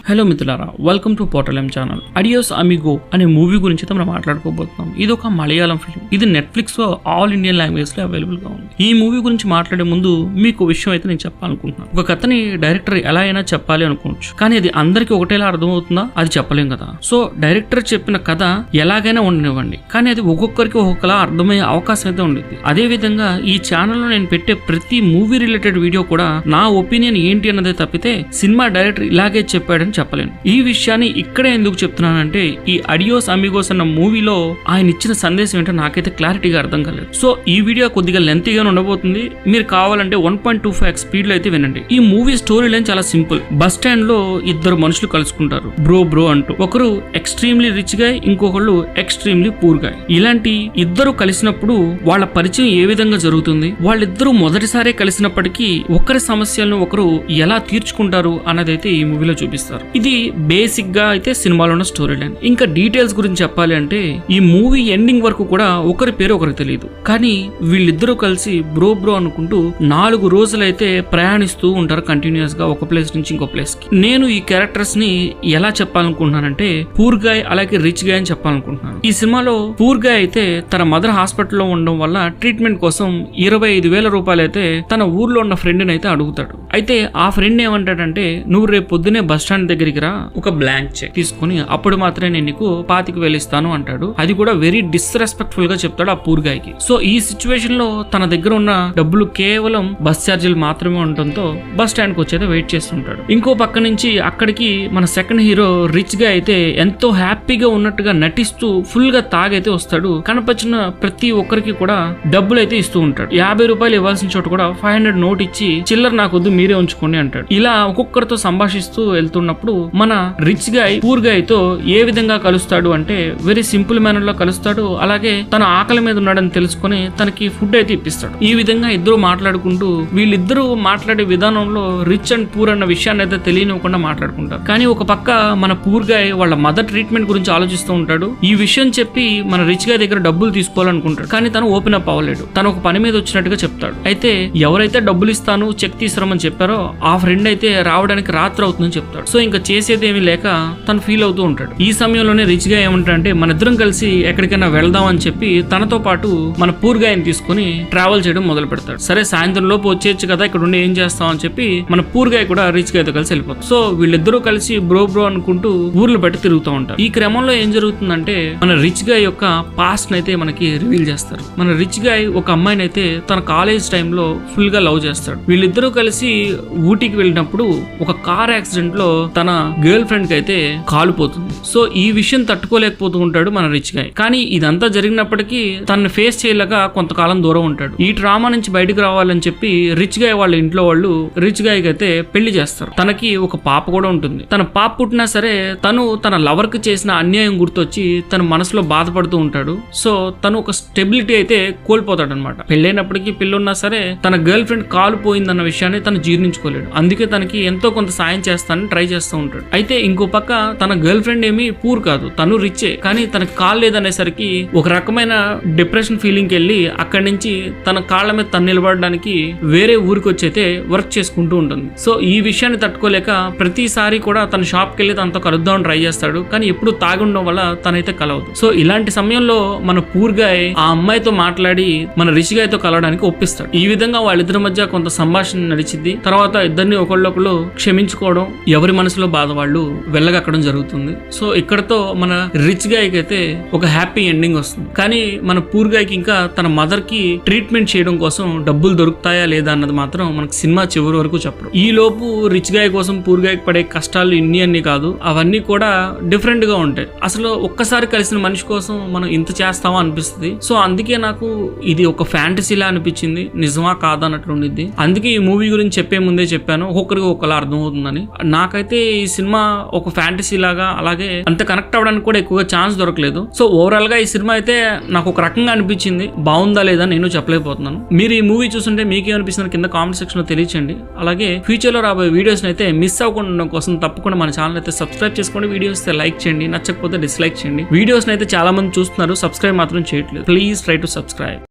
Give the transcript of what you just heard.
Hello మిత్రులారా, welcome to portal channel. Adios amigo అనే movie గురించి మనం మాట్లాడుకోబోతున్నాం. ఇది ఒక మలయాళం ఫిల్మ్. ఇది నెట్ఫ్లిక్స్ లో ఆల్ ఇండియన్ లాంగ్వేజ్ లో అవైలబుల్ గా ఉంది. ఈ మూవీ గురించి మాట్లాడే ముందు మీకు విషయం అయితే నేను చెప్పాలనుకుంటున్నాను. ఒక కథని డైరెక్టర్ ఎలా అయినా చెప్పాలి అనుకోవచ్చు, కానీ అది అందరికి ఒకటేలా అర్థమవుతుందా? అది చెప్పలేం కదా. సో డైరెక్టర్ చెప్పిన కథ ఎలాగైనా ఉండనివ్వండి, కానీ అది ఒక్కొక్కరికి ఒక్కొక్కలా అర్థమయ్యే అవకాశం అయితే ఉండేది. అదే విధంగా ఈ ఛానల్లో నేను పెట్టే ప్రతి మూవీ రిలేటెడ్ వీడియో కూడా నా ఒపీనియన్ ఏంటి అన్నదే తప్పితే సినిమా డైరెక్టర్ ఇలాగే చెప్పాడని చెప్పలేను. ఈ విషయాన్ని ఇక్కడే ఎందుకు చెప్తున్నానంటే, ఈ అడియోస్ అమిగోస్ అన్న మూవీలో ఆయన ఇచ్చిన సందేశం ఏంటో నాకైతే క్లారిటీగా అర్థం కాలేదు. సో ఈ వీడియో కొద్దిగా లెంతీగా ఉండబోతుంది. మీరు కావాలంటే 1.25x స్పీడ్ లో అయితే వినండి. ఈ మూవీ స్టోరీ లైన్ చాలా సింపుల్. బస్ స్టాండ్ లో ఇద్దరు మనుషులు కలుసుకుంటారు, బ్రో అంటూ. ఒకరు ఎక్స్ట్రీమ్లీ రిచ్ గాయ్, ఇంకొకళ్ళు ఎక్స్ట్రీమ్లీ పూర్ గాయ్. ఇలాంటి ఇద్దరు కలిసినప్పుడు వాళ్ళ పరిచయం ఏ విధంగా జరుగుతుంది, వాళ్ళిద్దరూ మొదటిసారి కలిసినప్పటికీ ఒకరి సమస్యలను ఒకరు ఎలా తీర్చుకుంటారు అన్నదైతే ఈ మూవీలో చూపిస్తారు. ఇది బేసిక్ గా అయితే సినిమాలో ఉన్న స్టోరీ లైన్. ఇంకా డీటెయిల్స్ గురించి చెప్పాలి అంటే, ఈ మూవీ ఎండింగ్ వరకు కూడా ఒకరి పేరు ఒకరికి తెలియదు, కానీ వీళ్ళిద్దరూ కలిసి బ్రో అనుకుంటూ 4 రోజులైతే ప్రయాణిస్తూ ఉంటారు కంటిన్యూస్ గా ఒక ప్లేస్ నుంచి ఇంకో ప్లేస్ కి. నేను ఈ క్యారెక్టర్స్ ని ఎలా చెప్పాలనుకుంటున్నానంటే, పూర్ గాయ్ అలాగే రిచ్ గాయ్ అని చెప్పాలనుకుంటున్నాను. ఈ సినిమాలో పూర్ గాయ్ అయితే తన మదర్ హాస్పిటల్లో ఉండడం వల్ల ట్రీట్మెంట్ కోసం 25,000 రూపాయలు అయితే తన ఊర్లో ఉన్న ఫ్రెండ్ ని అయితే అడుగుతాడు. అయితే ఆ ఫ్రెండ్ ఏమంటాడంటే, నువ్వు రేపు పొద్దునే బస్ స్టాండ్ దగ్గరికి రా, ఒక బ్లాంక్ చెక్ తీసుకుని అప్పుడు మాత్రమే నేను నీకు 25,000 ఇస్తాను అంటాడు. అది కూడా వెరీ డిస్రెస్పెక్ట్ఫుల్ గా చెప్తాడు ఆ పూర్ గాయ్ కి. సో ఈ సిచ్యువేషన్ లో తన దగ్గర ఉన్న డబ్బులు కేవలం బస్ ఛార్జీలు మాత్రమే ఉండటంతో బస్ స్టాండ్ కి వచ్చేది వెయిట్ చేస్తుంటాడు. ఇంకో పక్క నుంచి అక్కడికి మన సెకండ్ హీరో రిచ్ గా అయితే ఎంతో హ్యాపీగా ఉన్నట్టుగా నటిస్తూ ఫుల్ గా తాగైతే వస్తాడు. కనపచ్చిన ప్రతి ఒక్కరికి కూడా డబ్బులు అయితే ఇస్తూ ఉంటాడు. 50 రూపాయలు ఇవ్వాల్సిన చోట కూడా 500 నోట్ ఇచ్చి చిల్లర నాకొద్దు మీరే ఉంచుకోండి అంటాడు. ఇలా ఒక్కొక్కరితో సంభాషిస్తూ వెళ్తున్నప్పుడు మన రిచ్ గాయ్ పూర్ గాయ్ తో ఏ విధంగా కలుస్తాడు అంటే, వెరీ సింపుల్ మేనర్ లో కలుస్తాడు. అలాగే తన ఆకలి మీద ఉన్నాడని తెలుసుకుని తనకి ఫుడ్ అయితే ఇప్పిస్తాడు. ఈ విధంగా ఇద్దరు మాట్లాడుకుంటూ, వీళ్ళిద్దరూ మాట్లాడే విధానంలో రిచ్ అండ్ పూర్ అన్న విషయాన్ని అయితే తెలియనివ్వకుండా మాట్లాడుకుంటారు. కానీ ఒక పక్క మన పూర్ గాయ్ వాళ్ళ మదర్ ట్రీట్మెంట్ గురించి ఆలోచిస్తూ ఉంటాడు. ఈ విషయం చెప్పి మన రిచ్ గాయ్ దగ్గర డబ్బులు తీసుకోవాలనుకుంటాడు, కానీ తను ఓపెన్ అప్ అవ్వలేడు. తను ఒక పని మీద వచ్చినట్టుగా చెప్తాడు. అయితే ఎవరైతే డబ్బులు ఇస్తాను చెక్ తీసుకురమని చెప్పారో ఆ ఫ్రెండ్ అయితే రావడానికి రాత్రి అవుతుందని చెప్తాడు. సో ఇంకా చేసేది ఏమీ లేక తను ఫీల్ అవుతూ ఉంటాడు. ఈ సమయంలోనే రిచ్ గా ఏమంటాడంటే, మన ఇద్దరం కలిసి ఎక్కడికైనా వెళ్దాం అని చెప్పి తనతో పాటు మన పూర్ గాయని తీసుకుని ట్రావెల్ చేయడం మొదలు పెడతాడు. సరే సాయంత్రం లోపు వచ్చేయచ్చు కదా, ఇక్కడ ఉండి ఏం చేస్తాం అని చెప్పి మన పూర్ గాయ్ కూడా రిచ్ గాయ్ తో కలిసి వెళ్ళిపోతాడు. సో వీళ్ళిద్దరూ కలిసి బ్రో అనుకుంటూ ఊర్లు బట్టి తిరుగుతూ ఉంటారు. ఈ క్రమంలో ఏం జరుగుతుందంటే, మన రిచ్ గాయ్ యొక్క పాస్ట్ నైతే మనకి రివీల్ చేస్తారు. మన రిచ్ గాయ్ ఒక అమ్మాయిని అయితే తన కాలేజ్ టైంలో ఫుల్ గా లవ్ చేస్తాడు. వీళ్ళిద్దరూ కలిసి ఊటీకి వెళ్ళినప్పుడు ఒక కార్ యాక్సిడెంట్ లో తన గర్ల్ ఫ్రెండ్ కి అయితే కాలిపోతుంది. సో ఈ విషయం తట్టుకోలేకపోతూ ఉంటాడు మన రిచ్ గాయ్. కానీ ఇదంతా జరిగినప్పటికీ తనని ఫేస్ చేయలేక కొంతకాలం దూరం ఉంటాడు. ఈ డ్రామా నుంచి బయటకు రావాలని చెప్పి రిచ్ గాయ్ వాళ్ళ ఇంట్లో వాళ్ళు రిచ్ గాయ్ కి అయితే పెళ్లి చేస్తారు. తనకి ఒక పాప కూడా ఉంటుంది. తన పాప పుట్టినా సరే తను తన లవర్ కి చేసిన అన్యాయం గుర్తొచ్చి తన మనసులో బాధపడుతూ ఉంటాడు. సో తను ఒక స్టెబిలిటీ అయితే కోల్పోతాడు అనమాట. పెళ్ళైనప్పటికీ పిల్లున్నా సరే తన గర్ల్ ఫ్రెండ్ కాలిపోయిందన్న విషయాన్ని తను జీర్ణించుకోలేడు. అందుకే తనకి ఎంతో కొంత సాయం చేస్తానని ట్రై చేస్తూ ఉంటాడు. అయితే ఇంకో పక్క తన గర్ల్ ఫ్రెండ్ ఏమి పూర్ కాదు, తను రిచ్చే, కానీ తనకి కాల్ లేదనేసరికి ఒక రకమైన డిప్రెషన్ ఫీలింగ్ వెళ్ళి అక్కడి నుంచి తన కాళ్ళ మీద తను నిలబడడానికి వేరే ఊరికి వచ్చి అయితే వర్క్ చేసుకుంటూ ఉంటుంది. సో ఈ విషయాన్ని తట్టుకోలేక ప్రతిసారి కూడా తన షాప్ కి వెళ్ళి తనతో కలుద్దామని ట్రై చేస్తాడు, కానీ ఎప్పుడు తాగి ఉండడం వల్ల తనైతే కలవదు. సో ఇలాంటి సమయంలో మన పూర్ గాయ్ ఆ అమ్మాయితో మాట్లాడి మన రిచ్ గాయ్ తో కలవడానికి ఒప్పిస్తాడు. ఈ విధంగా వాళ్ళిద్దరి మధ్య కొంత సంభాషణ నడిచింది. తర్వాత ఇద్దరిని ఒకళ్ళొకళ్ళు క్షమించుకోవడం, ఎవరి మనసులో బాధ వాళ్ళు వెళ్ళగక్కడం జరుగుతుంది. సో ఇక్కడతో మన రిచ్ గాయ్ కి అయితే ఒక హ్యాపీ ఎండింగ్ వస్తుంది. కానీ మన పూర్ గాయ్ కి ఇంకా తన మదర్ కి ట్రీట్మెంట్ చేయడం కోసం డబ్బులు దొరుకుతాయా లేదా అన్నది మాత్రం మనకు సినిమా చివరి వరకు చెప్పరు. ఈ లోపు రిచ్ గాయ్ కోసం పూర్ గాయ్ పడే కష్టాలు అన్ని కాదు, అవన్నీ కూడా డిఫరెంట్ గా ఉంటాయి. అసలు ఒక్కసారి కలిసిన మనిషి కోసం మనం ఇంత చేస్తామా అనిపిస్తుంది. సో అందుకే నాకు ఇది ఒక ఫ్యాంటసీలా అనిపించింది, నిజమా కాదా అన్నట్లు ఉండిద్ది. అందుకే ఈ మూవీ గురించి చెప్పే ముందే చెప్పాను, ఒక్కొక్కరికి ఒకలా అర్థమవుతుందని. నాకైతే ఈ సినిమా ఒక ఫ్యాంటసీ లాగా, అలాగే అంత కనెక్ట్ అవ్వడానికి కూడా ఎక్కువగా ఛాన్స్ దొరకలేదు. సో ఓవరాల్ గా ఈ సినిమా అయితే నాకు ఒక రకంగా అనిపించింది. బాగుందా లేదా నేను చెప్పలేకపోతున్నాను. మీరు ఈ మూవీ చూస్తుంటే మీకేమనిపిస్తుంది కింద కామెంట్ సెక్షన్ లో తెలియచేయండి. అలాగే ఫ్యూచర్ లో రాబోయే వీడియోస్ అయితే మిస్ అవ్వకుండా ఉండడం కోసం తప్పకుండా మన ఛానల్ అయితే సబ్స్క్రైబ్ చేసుకోండి. వీడియోస్ అయితే లైక్ చేయండి, నచ్చకపోతే డిస్లైక్ చేయండి. వీడియోస్ అయితే చాలా మంది చూస్తున్నారు, సబ్స్క్రైబ్ మాత్రం చేయట్లేదు. Please try to subscribe.